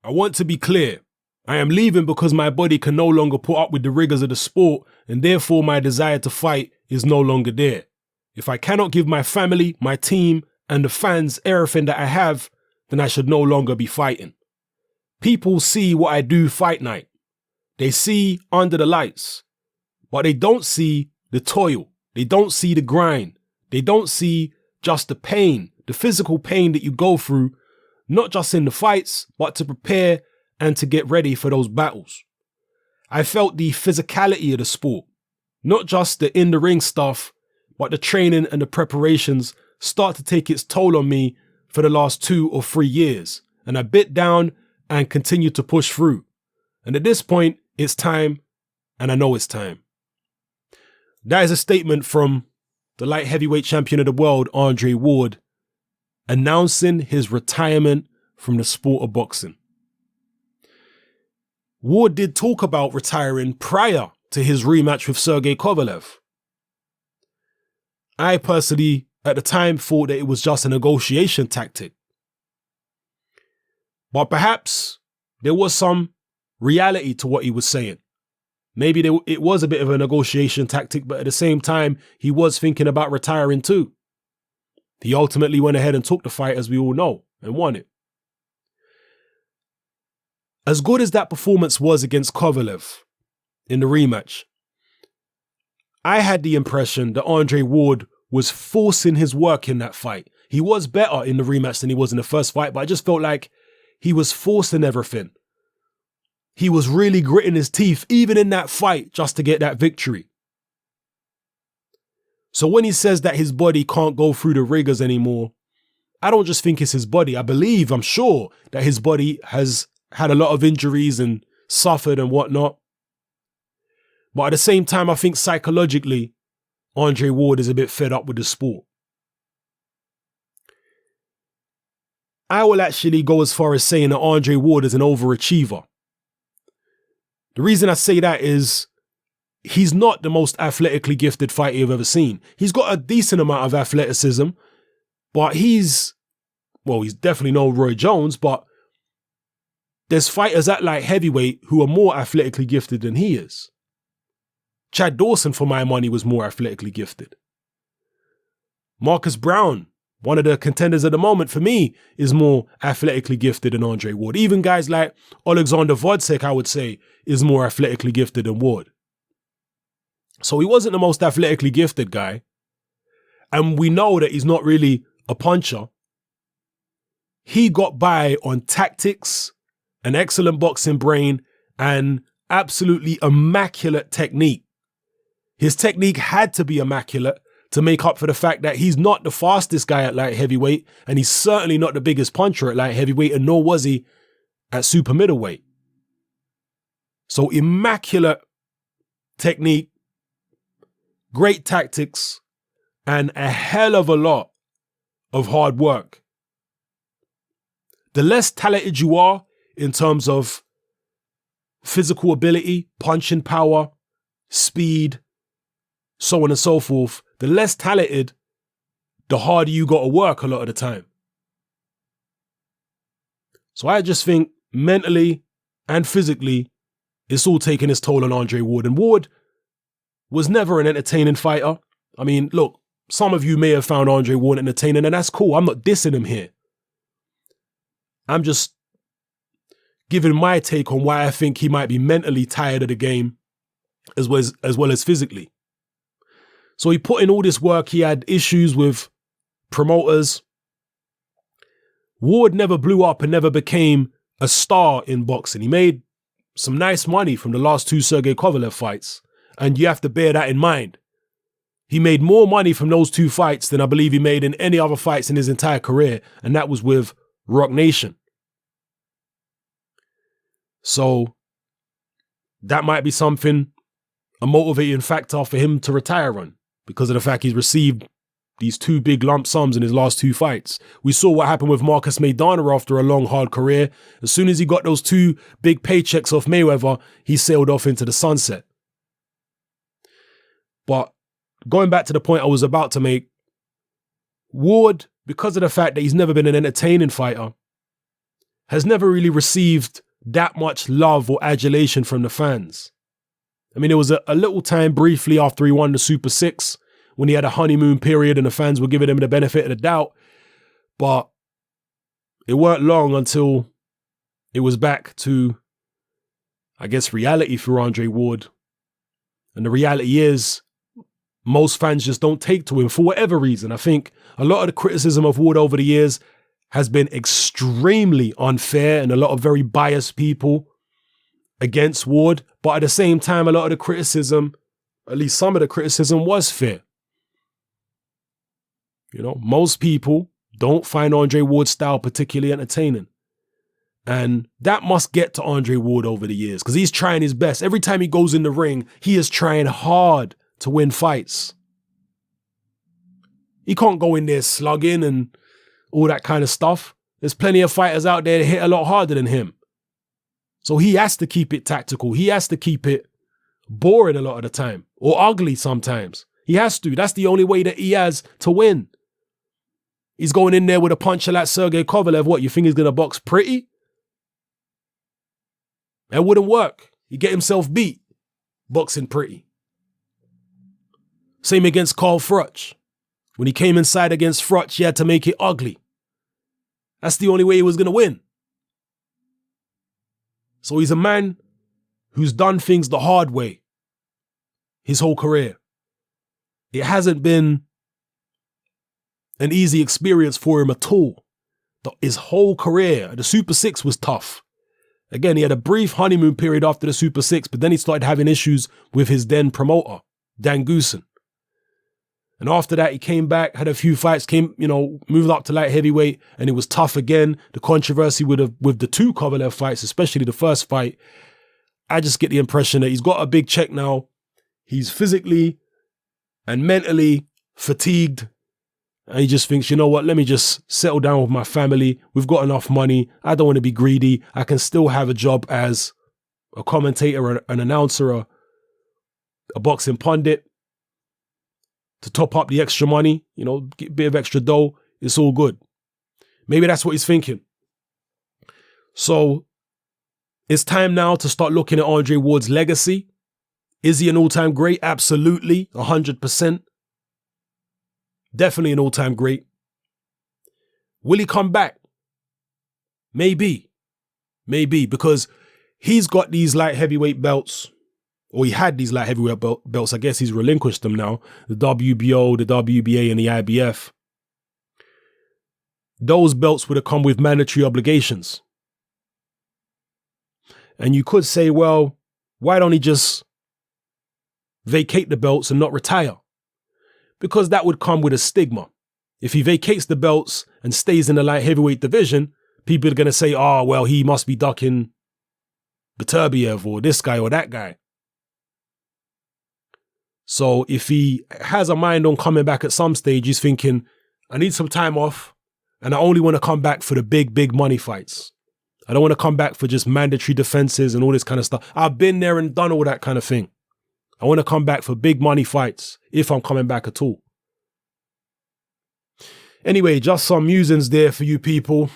I want to be clear. I am leaving because my body can no longer put up with the rigors of the sport, and therefore my desire to fight is no longer there. If I cannot give my family, my team, and the fans everything that I have, then I should no longer be fighting. People see what I do fight night. They see under the lights, but they don't see the toil. They don't see the grind. They don't see just the pain, the physical pain that you go through, not just in the fights, but to prepare and to get ready for those battles. I felt the physicality of the sport, not just the in-the-ring stuff, but the training and the preparations start to take its toll on me for the last 2 or 3 years. And I bit down and continue to push through. And at this point, it's time, and I know it's time. That is a statement from the light heavyweight champion of the world, Andre Ward, announcing his retirement from the sport of boxing. Ward did talk about retiring prior to his rematch with Sergey Kovalev. I personally, at the time, thought that it was just a negotiation tactic. But perhaps there was some reality to what he was saying. Maybe it was a bit of a negotiation tactic, but at the same time, he was thinking about retiring too. He ultimately went ahead and took the fight, as we all know, and won it. As good as that performance was against Kovalev in the rematch, I had the impression that Andre Ward was forcing his work in that fight. He was better in the rematch than he was in the first fight, but I just felt like he was forcing everything. He was really gritting his teeth, even in that fight, just to get that victory. So when he says that his body can't go through the rigors anymore, I don't just think it's his body. I'm sure that his body has had a lot of injuries and suffered and whatnot. But at the same time, I think psychologically, Andre Ward is a bit fed up with the sport. I will actually go as far as saying that Andre Ward is an overachiever. The reason I say that is he's not the most athletically gifted fighter you've ever seen. He's got a decent amount of athleticism, but he's definitely no Roy Jones, but there's fighters at light heavyweight who are more athletically gifted than he is. Chad Dawson, for my money, was more athletically gifted. Marcus Brown, one of the contenders at the moment for me, is more athletically gifted than Andre Ward. Even guys like Alexander Vodcek, I would say, is more athletically gifted than Ward. So he wasn't the most athletically gifted guy. And we know that he's not really a puncher. He got by on tactics, an excellent boxing brain, and absolutely immaculate technique. His technique had to be immaculate to make up for the fact that he's not the fastest guy at light heavyweight, and he's certainly not the biggest puncher at light heavyweight, and nor was he at super middleweight. So immaculate technique, great tactics, and a hell of a lot of hard work. The less talented you are in terms of physical ability, punching power, speed, so on and so forth, the less talented, the harder you got to work a lot of the time. So I just think mentally and physically, it's all taking its toll on Andre Ward. And Ward was never an entertaining fighter. I mean, look, some of you may have found Andre Ward entertaining, and that's cool. I'm not dissing him here. I'm just giving my take on why I think he might be mentally tired of the game as well as physically. So he put in all this work. He had issues with promoters. Ward never blew up and never became a star in boxing. He made some nice money from the last 2 Sergey Kovalev fights, and you have to bear that in mind. He made more money from those 2 fights than I believe he made in any other fights in his entire career, and that was with Rock Nation. So that might be something, a motivating factor for him to retire on, because of the fact he's received these 2 big lump sums in his last 2 fights. We saw what happened with Marcus Maidana after a long, hard career. As soon as he got those 2 big paychecks off Mayweather, he sailed off into the sunset. But going back to the point I was about to make, Ward, because of the fact that he's never been an entertaining fighter, has never really received that much love or adulation from the fans. I mean, there was a little time briefly after he won the Super 6 when he had a honeymoon period and the fans were giving him the benefit of the doubt. But it weren't long until it was back to, I guess, reality for Andre Ward. And the reality is, most fans just don't take to him for whatever reason. I think a lot of the criticism of Ward over the years has been extremely unfair and a lot of very biased people against Ward. But at the same time, a lot of the criticism, at least some of the criticism, was fair. You know, most people don't find Andre Ward's style particularly entertaining. And that must get to Andre Ward over the years because he's trying his best. Every time he goes in the ring, he is trying hard to win fights. He can't go in there slugging and all that kind of stuff. There's plenty of fighters out there that hit a lot harder than him. So he has to keep it tactical. He has to keep it boring a lot of the time or ugly sometimes. He has to. That's the only way that he has to win. He's going in there with a puncher like Sergey Kovalev. What, you think he's going to box pretty? That wouldn't work. He'd get himself beat boxing pretty. Same against Carl Froch. When he came inside against Froch, he had to make it ugly. That's the only way he was going to win. So he's a man who's done things the hard way his whole career. It hasn't been an easy experience for him at all. His whole career, the Super 6 was tough. Again, he had a brief honeymoon period after the Super 6, but then he started having issues with his then promoter, Dan Goosen. And after that, he came back, had a few fights, moved up to light heavyweight, and it was tough again. The controversy with the two Kovalev fights, especially the first fight, I just get the impression that he's got a big check now. He's physically and mentally fatigued. And he just thinks, you know what, let me just settle down with my family. We've got enough money. I don't want to be greedy. I can still have a job as a commentator, an announcer, a boxing pundit. To top up the extra money, get a bit of extra dough, it's all good. Maybe that's what he's thinking. So it's time now to start looking at Andre Ward's legacy. Is he an all-time great? Absolutely, 100%. Definitely an all-time great. Will he come back? Maybe, because he's got these light heavyweight belts. Or he had these light heavyweight belts. I guess he's relinquished them now. The WBO, the WBA, and the IBF. Those belts would have come with mandatory obligations. And you could say, well, why don't he just vacate the belts and not retire? Because that would come with a stigma. If he vacates the belts and stays in the light heavyweight division, people are going to say, oh, well, he must be ducking Beterbiev or this guy or that guy. So if he has a mind on coming back at some stage, he's thinking, I need some time off and I only want to come back for the big money fights. I don't want to come back for just mandatory defenses and all this kind of stuff. I've been there and done all that kind of thing. I want to come back for big money fights if I'm coming back at all. Anyway, just some musings there for you people.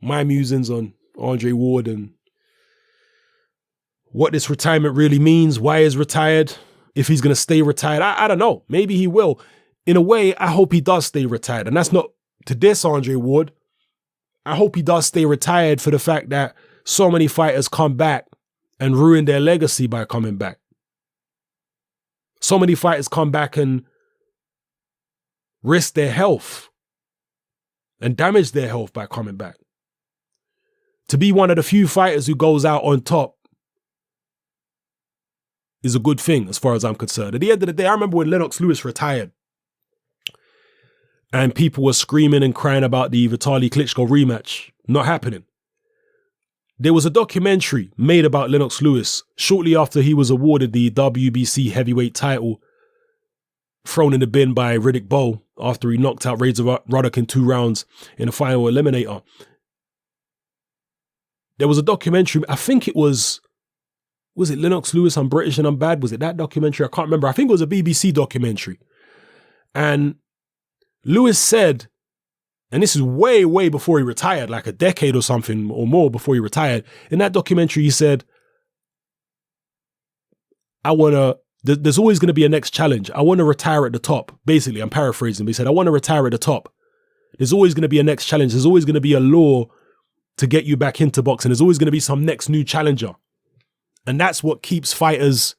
My musings on Andre Ward and what this retirement really means, why he's retired, if he's going to stay retired. I don't know. Maybe he will. In a way, I hope he does stay retired. And that's not to diss Andre Ward. I hope he does stay retired for the fact that so many fighters come back and ruin their legacy by coming back. So many fighters come back and risk their health and damage their health by coming back. To be one of the few fighters who goes out on top is a good thing as far as I'm concerned. At the end of the day, I remember when Lennox Lewis retired and people were screaming and crying about the Vitaly Klitschko rematch not happening. There was a documentary made about Lennox Lewis shortly after he was awarded the WBC heavyweight title, thrown in the bin by Riddick Bowe after he knocked out Razor Ruddock in 2 rounds in a final eliminator. There was a documentary, I think it was it Lennox Lewis, I'm British and I'm Bad? Was it that documentary? I can't remember. I think it was a BBC documentary. And Lewis said and this is way, way before he retired, like a decade or something or more before he retired. In that documentary, he said, there's always going to be a next challenge. I want to retire at the top. Basically, I'm paraphrasing, but he said, I want to retire at the top. There's always going to be a next challenge. There's always going to be a law to get you back into boxing. There's always going to be some next new challenger. And that's what keeps fighters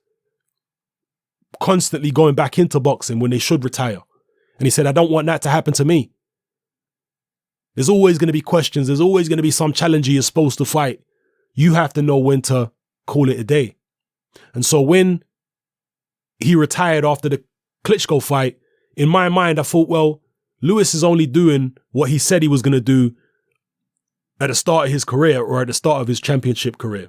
constantly going back into boxing when they should retire. And he said, I don't want that to happen to me. There's always going to be questions. There's always going to be some challenger you're supposed to fight. You have to know when to call it a day. And so when he retired after the Klitschko fight, in my mind, I thought, well, Lewis is only doing what he said he was going to do at the start of his career or at the start of his championship career.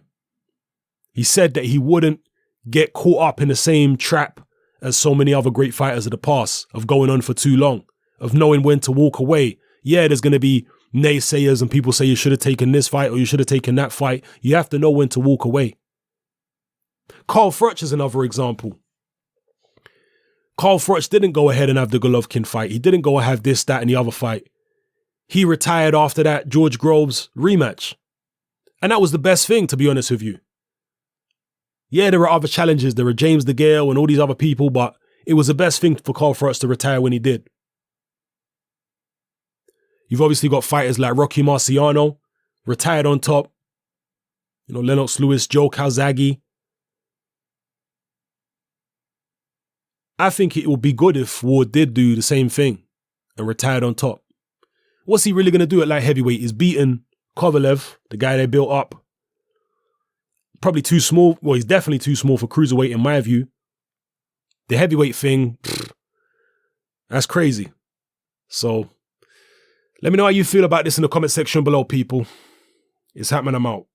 He said that he wouldn't get caught up in the same trap as so many other great fighters of the past, of going on for too long, of knowing when to walk away. Yeah, there's going to be naysayers and people say you should have taken this fight or you should have taken that fight. You have to know when to walk away. Carl Froch is another example. Carl Froch didn't go ahead and have the Golovkin fight. He didn't go and have this, that, and the other fight. He retired after that George Groves rematch. And that was the best thing, to be honest with you. Yeah, there were other challenges. There were James DeGale and all these other people, but it was the best thing for Carl Froch to retire when he did. You've obviously got fighters like Rocky Marciano, retired on top. You know, Lennox Lewis, Joe Calzaghe. I think it would be good if Ward did do the same thing and retired on top. What's he really going to do at light heavyweight? He's beaten Kovalev, the guy they built up. Probably too small. Well, he's definitely too small for cruiserweight in my view. The heavyweight thing, that's crazy. So let me know how you feel about this in the comment section below, people. It's happening, I'm out.